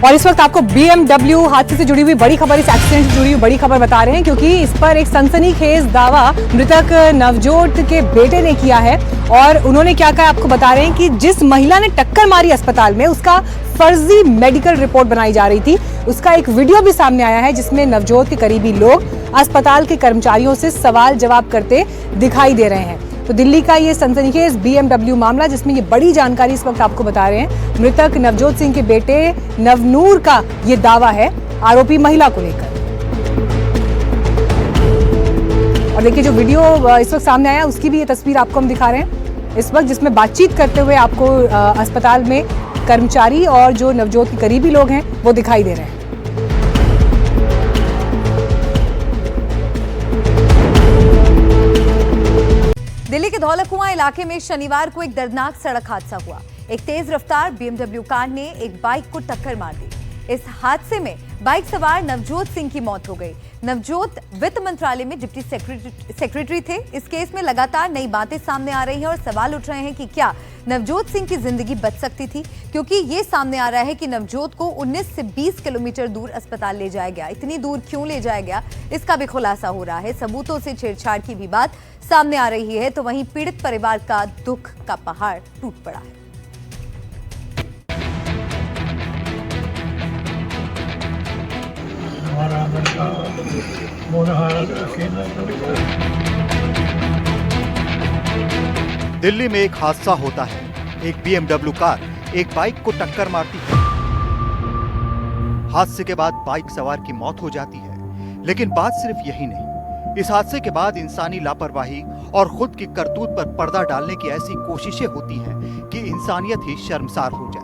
और इस वक्त आपको BMW हादसे से जुड़ी हुई बड़ी खबर, इस एक्सीडेंट से जुड़ी हुई बड़ी खबर बता रहे हैं, क्योंकि इस पर एक सनसनीखेज दावा मृतक नवजोत के बेटे ने किया है। और उन्होंने क्या कहा आपको बता रहे हैं कि जिस महिला ने टक्कर मारी अस्पताल में, उसका फर्जी मेडिकल रिपोर्ट बनाई जा रही थी। उसका एक वीडियो भी सामने आया है जिसमें नवजोत के करीबी लोग अस्पताल के कर्मचारियों से सवाल जवाब करते दिखाई दे रहे हैं। तो दिल्ली का ये सनसनीखेज BMW मामला, जिसमें ये बड़ी जानकारी इस वक्त आपको बता रहे हैं। मृतक नवजोत सिंह के बेटे नवनूर का ये दावा है आरोपी महिला को लेकर। और देखिए जो वीडियो इस वक्त सामने आया, उसकी भी ये तस्वीर आपको हम दिखा रहे हैं इस वक्त, जिसमें बातचीत करते हुए आपको अस्पताल में कर्मचारी और जो नवजोत के करीबी लोग हैं वो दिखाई दे रहे हैं। दिल्ली के धौला कुआं इलाके में शनिवार को एक दर्दनाक सड़क हादसा हुआ। एक तेज रफ्तार BMW कार ने एक बाइक को टक्कर मार दी। इस हादसे में बाइक सवार नवजोत सिंह की मौत हो गई। नवजोत वित्त मंत्रालय में डिप्टी सेक्रेटरी थे। इस केस में लगातार नई बातें सामने आ रही हैं और सवाल उठ रहे हैं कि क्या नवजोत सिंह की जिंदगी बच सकती थी, क्योंकि ये सामने आ रहा है कि नवजोत को 19 से 20 किलोमीटर दूर अस्पताल ले जाया गया। इतनी दूर क्यों ले जाया गया, इसका भी खुलासा हो रहा है। सबूतों से छेड़छाड़ की भी बात सामने आ रही है, तो वहीं पीड़ित परिवार का दुख का पहाड़ टूट पड़ा है। हमारा लड़का अकेला दिल्ली में एक हादसा होता है। एक BMW कार एक बाइक को टक्कर मारती है। हादसे के बाद बाइक सवार की मौत हो जाती है। लेकिन बात सिर्फ यही नहीं, इस हादसे के बाद इंसानी लापरवाही और खुद की करतूत पर पर्दा डालने की ऐसी कोशिशें होती हैं कि इंसानियत ही शर्मसार हो जाए।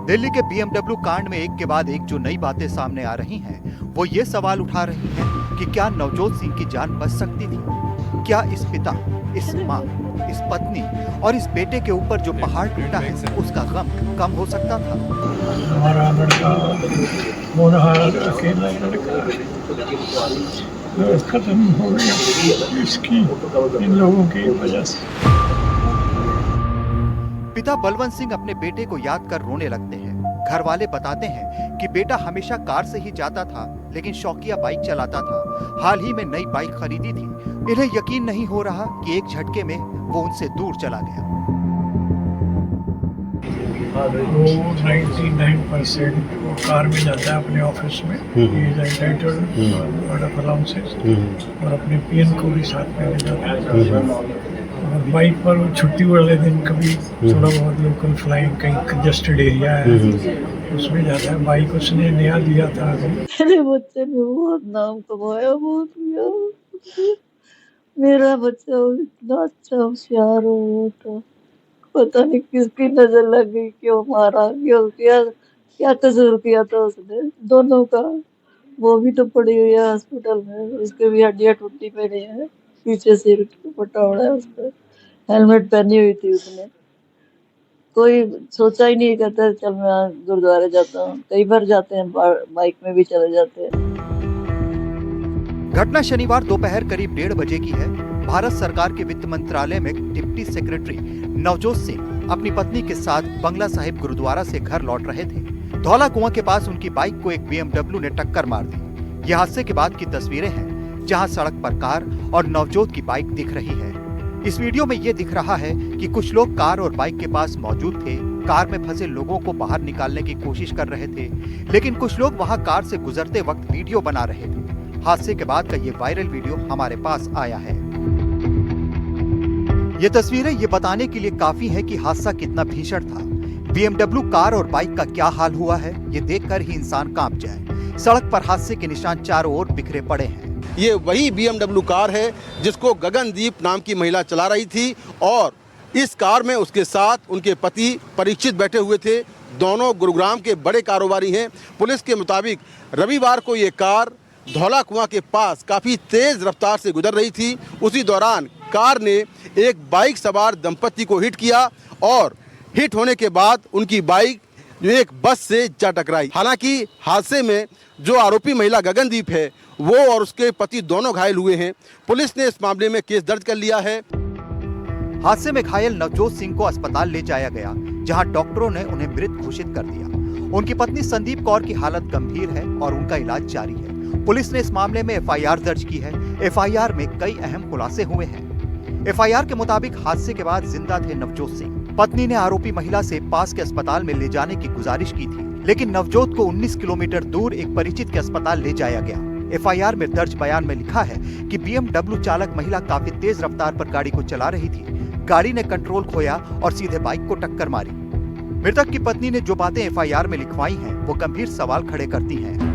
दिल्ली के BMW कांड में एक के बाद एक जो नई बातें सामने आ रही हैं, वो ये सवाल उठा रही हैं कि क्या नवजोत सिंह की जान बच सकती थी? क्या इस पिता, इस माँ, इस पत्नी और इस बेटे के ऊपर जो पहाड़ टूटा है, उसका गम कम हो सकता था? हमारा लड़का अकेला लड़का खत्म हो गया इसकी, इन लोगों की वजह से। पिता बलवंत सिंह अपने बेटे को याद कर रोने लगते हैं। घर वाले बताते हैं कि बेटा हमेशा कार से ही जाता था, लेकिन शौकिया बाइक चलाता था। हाल ही में नई बाइक खरीदी थी। इन्हें यकीन नहीं हो रहा कि एक झटके में वो उनसे दूर चला गया। वो 99% वो कार में जाता है अपने ऑफिस में, और अपने PN को भी साथ में ले जाता है। और बाइक पर छुट्टी वाले दिन कभी थोड़ा बहुत लोकल फ्लाइंग, कहीं कंजेस्टेड एरिया है उसमें जाता है। बाइक उसने नया लिया था अभी। मेरे बच्चे ने बहुत नाम कमाया, बहुत किया। मेरा बच्चा इतना अच्छा होशियार हो था, पता नहीं किसकी नजर लग गई, क्यों मारा, क्यों किया, क्या कसूर किया था उसने दोनों का। वो भी तो पड़ी हुई है हॉस्पिटल में, उसके भी हड्डियां टूटी पड़ी है, पीछे सिर फटा हुआ है उसका। हेलमेट पहनी हुई थी उसने। कोई सोचा ही नहीं, कहता चल मैं गुरुद्वारे जाता हूँ। कई बार जाते हैं, बाइक में भी चले जाते हैं। घटना शनिवार दोपहर करीब 1:30 बजे की है। भारत सरकार के वित्त मंत्रालय में डिप्टी सेक्रेटरी नवजोत सिंह अपनी पत्नी के साथ बंगला साहिब गुरुद्वारा से घर लौट रहे थे। धौला कुआं के पास उनकी बाइक को एक BMW ने टक्कर मार दी। यह हादसे के बाद की तस्वीरें हैं, जहां सड़क पर कार और नवजोत की बाइक दिख रही है। इस वीडियो में यह दिख रहा है कि कुछ लोग कार और बाइक के पास मौजूद थे। कार में फंसे लोगों को बाहर निकालने की कोशिश कर रहे थे, लेकिन कुछ लोग वहां कार से गुजरते वक्त वीडियो बना रहे थे। हादसे के बाद का ये वायरल वीडियो हमारे पास आया है। ये तस्वीरें ये बताने के लिए काफी है कि हादसा कितना भीषण था। BMW कार और बाइक का क्या हाल हुआ है, ये देखकर ही इंसान कांप जाए। सड़क पर हादसे के निशान चारों ओर बिखरे पड़े हैं। ये वही BMW कार है जिसको गगनदीप नाम की महिला चला रही थी, और इस कार में उसके साथ उनके पति परीक्षित बैठे हुए थे। दोनों गुरुग्राम के बड़े कारोबारी हैं। पुलिस के मुताबिक रविवार को ये कार धौला कुआं के पास काफ़ी तेज़ रफ्तार से गुजर रही थी। उसी दौरान कार ने एक बाइक सवार दंपति को हिट किया, और हिट होने के बाद उनकी बाइक एक बस से जा टकराई। हालांकि हादसे में जो आरोपी महिला गगनदीप है, वो और उसके पति दोनों घायल हुए हैं। पुलिस ने इस मामले में केस दर्ज कर लिया है। हादसे में घायल नवजोत सिंह को अस्पताल ले जाया गया, जहां डॉक्टरों ने उन्हें मृत घोषित कर दिया। उनकी पत्नी संदीप कौर की हालत गंभीर है और उनका इलाज जारी है। पुलिस ने इस मामले में एफआईआर दर्ज की है। एफआईआर में कई अहम खुलासे हुए हैं। एफआईआर के मुताबिक हादसे के बाद जिंदा थे नवजोत सिंह। पत्नी ने आरोपी महिला से पास के अस्पताल में ले जाने की गुजारिश की थी, लेकिन नवजोत को 19 किलोमीटर दूर एक परिचित के अस्पताल ले जाया गया। एफआईआर में दर्ज बयान में लिखा है कि बीएमडब्ल्यू चालक महिला काफी तेज रफ्तार पर गाड़ी को चला रही थी। गाड़ी ने कंट्रोल खोया और सीधे बाइक को टक्कर मारी। मृतक की पत्नी ने जो बातें एफआईआर में लिखवाई हैं, वो गंभीर सवाल खड़े करती हैं।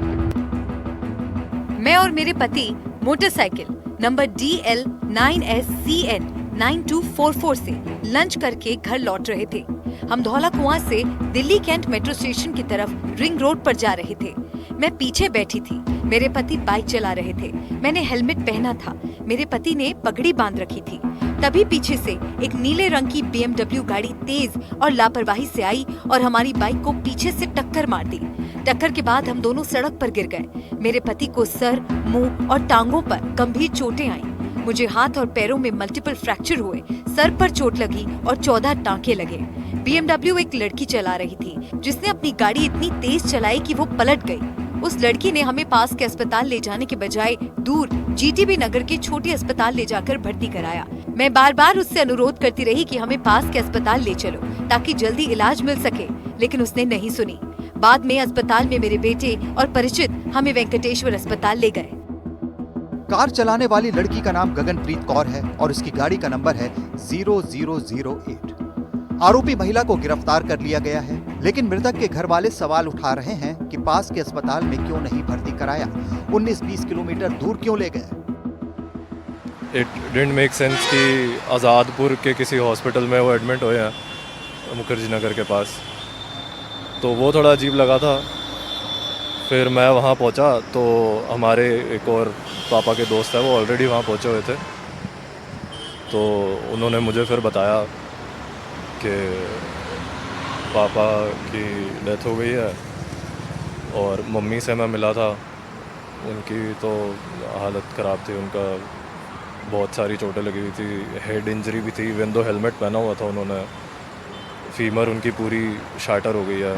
मैं और मेरे पति मोटरसाइकिल नंबर DL 9SCN 9244 से लंच करके घर लौट रहे थे। हम धौला कुआं से दिल्ली कैंट मेट्रो स्टेशन की तरफ रिंग रोड पर जा रहे थे। मैं पीछे बैठी थी, मेरे पति बाइक चला रहे थे। मैंने हेलमेट पहना था, मेरे पति ने पगड़ी बांध रखी थी। तभी पीछे से एक नीले रंग की BMW गाड़ी तेज और लापरवाही से आई और हमारी बाइक को पीछे से टक्कर मार दी। टक्कर के बाद हम दोनों सड़क पर गिर गए। मेरे पति को सर, मुंह और टांगों पर गंभीर चोटें आईं। मुझे हाथ और पैरों में मल्टीपल फ्रैक्चर हुए, सर पर चोट लगी और 14 टांके लगे। BMW एक लड़की चला रही थी, जिसने अपनी गाड़ी इतनी तेज चलाई कि वो पलट गई। उस लड़की ने हमें पास के अस्पताल ले जाने के बजाय दूर GTB नगर के छोटे अस्पताल ले जाकर भर्ती कराया। मैं बार बार उससे अनुरोध करती रही कि हमें पास के अस्पताल ले चलो ताकि जल्दी इलाज मिल सके, लेकिन उसने नहीं सुनी। बाद में अस्पताल में मेरे बेटे और परिचित हमें वेंकटेश्वर अस्पताल ले गए। कार चलाने वाली लड़की का नाम गगनप्रीत कौर है और उसकी गाड़ी का नंबर है 0008। आरोपी महिला को गिरफ्तार कर लिया गया है, लेकिन मृतक के घर वाले सवाल उठा रहे हैं कि पास के अस्पताल में क्यों नहीं भर्ती कराया, 19-20 किलोमीटर दूर क्यों ले गए। इट डिडंट मेक सेंस कि आज़ादपुर के किसी हॉस्पिटल में वो एडमिट हुए हैं मुखर्जी नगर के पास, तो वो थोड़ा अजीब लगा था। फिर मैं वहाँ पहुँचा तो हमारे एक और पापा के दोस्त है, वो ऑलरेडी वहाँ पहुँचे हुए थे। तो उन्होंने मुझे फिर बताया कि पापा की डेथ हो गई है, और मम्मी से मैं मिला था, उनकी तो हालत ख़राब थी, उनका बहुत सारी चोटें लगी हुई थी, हेड इंजरी भी थी। इवन दो हेलमेट पहना हुआ था उन्होंने, फीमर उनकी पूरी शाटर हो गई है।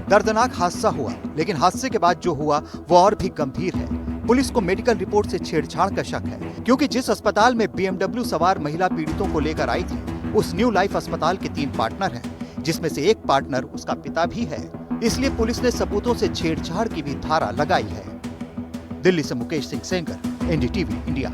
दर्दनाक हादसा हुआ, लेकिन हादसे के बाद जो हुआ वो और भी गंभीर है। पुलिस को मेडिकल रिपोर्ट से छेड़छाड़ का शक है, क्योंकि जिस अस्पताल में BMW सवार महिला पीड़ितों को लेकर आई थी, उस न्यू लाइफ अस्पताल के 3 पार्टनर हैं, जिसमें से एक पार्टनर उसका पिता भी है। इसलिए पुलिस ने सबूतों से छेड़छाड़ की भी धारा लगाई है। दिल्ली से मुकेश सिंह सेंगर, NDTV इंडिया।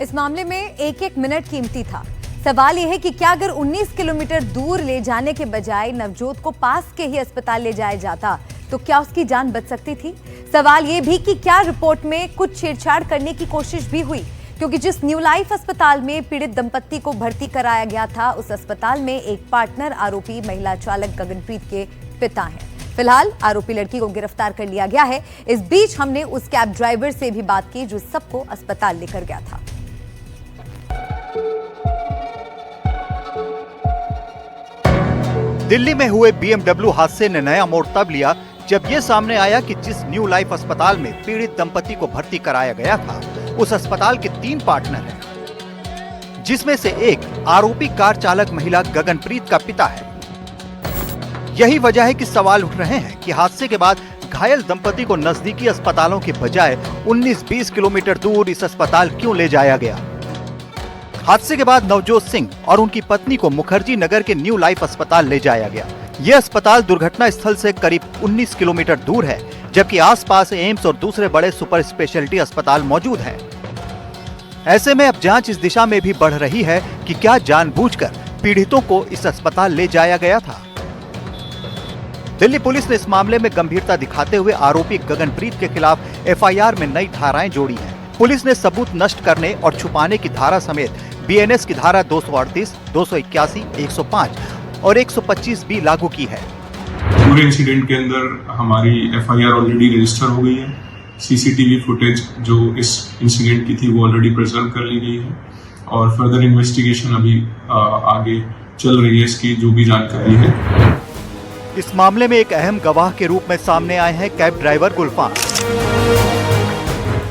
इस मामले में एक मिनट कीमती था। सवाल यह है कि क्या अगर 19 किलोमीटर दूर ले जाने के बजाय नवजोत को पास के ही अस्पताल ले जाया जाता तो क्या उसकी जान बच सकती थी। सवाल यह भी कि क्या रिपोर्ट में कुछ छेड़छाड़ करने की कोशिश भी हुई, क्योंकि जिस न्यू लाइफ अस्पताल में पीड़ित दंपत्ति को भर्ती कराया गया था, उस अस्पताल में एक पार्टनर आरोपी महिला चालक गगनप्रीत के पिता हैं। फिलहाल आरोपी लड़की को गिरफ्तार कर लिया गया है। इस बीच हमने उस कैब ड्राइवर से भी बात की जो सबको अस्पताल लेकर गया था। दिल्ली में हुए BMW हादसे ने नया मोड़ तब लिया जब ये सामने आया कि जिस न्यू लाइफ अस्पताल में पीड़ित दंपति को भर्ती कराया गया था, उस अस्पताल के 3 पार्टनर हैं, जिसमें से एक आरोपी कार चालक महिला गगनप्रीत का पिता है। यही वजह है कि सवाल उठ रहे हैं कि हादसे के बाद घायल दंपति को नजदीकी अस्पतालों के बजाय 19-20 किलोमीटर दूर इस अस्पताल क्यों ले जाया गया। हादसे के बाद नवजोत सिंह और उनकी पत्नी को मुखर्जी नगर के न्यू लाइफ अस्पताल ले जाया गया। यह अस्पताल दुर्घटना स्थल से करीब 19 किलोमीटर दूर है, जबकि आसपास एम्स और दूसरे बड़े सुपर स्पेशलिटी अस्पताल मौजूद हैं। ऐसे में अब जांच इस दिशा में भी बढ़ रही है कि क्या जानबूझकर पीड़ितों को इस अस्पताल ले जाया गया था। दिल्ली पुलिस ने इस मामले में गंभीरता दिखाते हुए आरोपी गगनप्रीत के खिलाफ FIR में नई धाराएं जोड़ी हैं। पुलिस ने सबूत नष्ट करने और छुपाने की धारा समेत BNS की धारा 238, 281, 105 और 125 भी लागू की है। पूरे इंसिडेंट के अंदर हमारी FIR ऑलरेडी रजिस्टर हो गई है। CCTV फुटेज जो इस इंसिडेंट की थी वो ऑलरेडी प्रिजर्व कर ली गई है और फर्दर इन्वेस्टिगेशन अभी आगे चल रही है। इसकी जो भी जानकारी है, इस मामले में एक अहम गवाह के रूप में सामने आए हैं कैब ड्राइवर गुलफाम।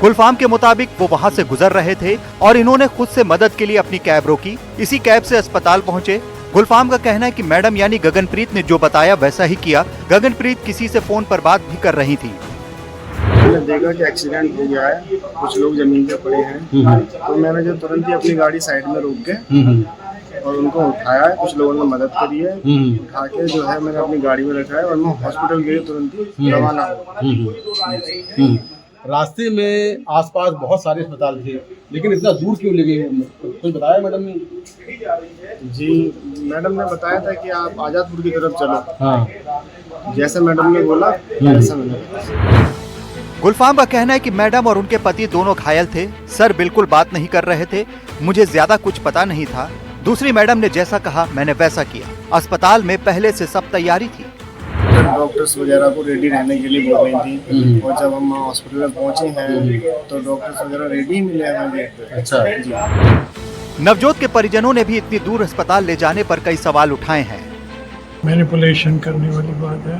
गुलफाम के मुताबिक वो वहां से गुजर रहे थे और इन्होंने खुद से मदद के लिए अपनी कैब रोकी। इसी कैब से अस्पताल पहुंचे। गुलफाम का कहना है कि मैडम यानी गगनप्रीत ने जो बताया वैसा ही किया। गगनप्रीत किसी से फोन पर बात भी कर रही थी। मैंने देखा कि एक्सीडेंट हो गया है, कुछ लोग जमीन पे पड़े हैं, तो मैंने जो तुरंत ही अपनी गाड़ी साइड में रोक के और उनको उठाया है। कुछ लोगों ने मदद करी है, उठा के जो है मैंने अपनी गाड़ी में रखा है और मैं हॉस्पिटल के लिए तुरंत ही रवाना हुआ। रास्ते में आसपास बहुत सारे अस्पताल थे, लेकिन इतना दूर क्यों ले गए? कुछ बताया मैडम ने? जी मैडम ने बताया था कि आप आजादपुर की तरफ चलो। जैसे मैडम ने बोला वैसा मैंने। गुलफाम का कहना है कि मैडम और उनके पति दोनों घायल थे। सर बिल्कुल बात नहीं कर रहे थे, मुझे ज्यादा कुछ पता नहीं था। दूसरी मैडम ने जैसा कहा मैंने वैसा किया। अस्पताल में पहले से सब तैयारी थी। डॉक्टर्स वगैरह को रेडी रहने के लिए बोल रही थी, और जब हम हॉस्पिटल में पहुंचे हैं तो डॉक्टर्स वगैरह रेडी ही मिले हैं गेट पे। अच्छा जी। नवजोत के परिजनों ने भी इतनी दूर अस्पताल ले जाने पर कई सवाल उठाए हैं। मैनिपुलेशन करने वाली बात है।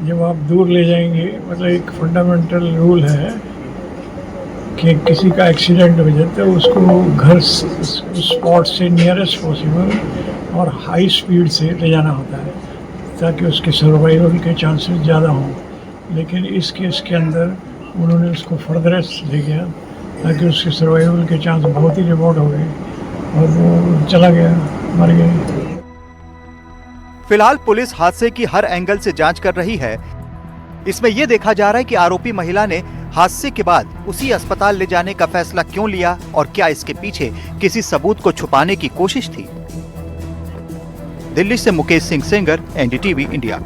जब आप दूर ले जाएंगे, मतलब एक फंडामेंटल रूल है कि किसी का एक्सीडेंट हो जाता है उसको घर स्पॉट से नियरेस्ट पॉसिबल और हाई स्पीड से ले जाना होता है ताकि उसके सर्वाइवल के चांसेस ज़्यादा हों। लेकिन इस केस के अंदर उन्होंने उसको फर्दरेस्ट ले गया ताकि उसके सर्वाइवल के चांस बहुत ही रिमोट हो गए और वो चला गया, मर गया। फिलहाल पुलिस हादसे की हर एंगल से जांच कर रही है। इसमें यह देखा जा रहा है कि आरोपी महिला ने हादसे के बाद उसी अस्पताल ले जाने का फैसला क्यों लिया और क्या इसके पीछे किसी सबूत को छुपाने की कोशिश थी। दिल्ली से मुकेश सिंह सेंगर, एनडीटीवी इंडिया।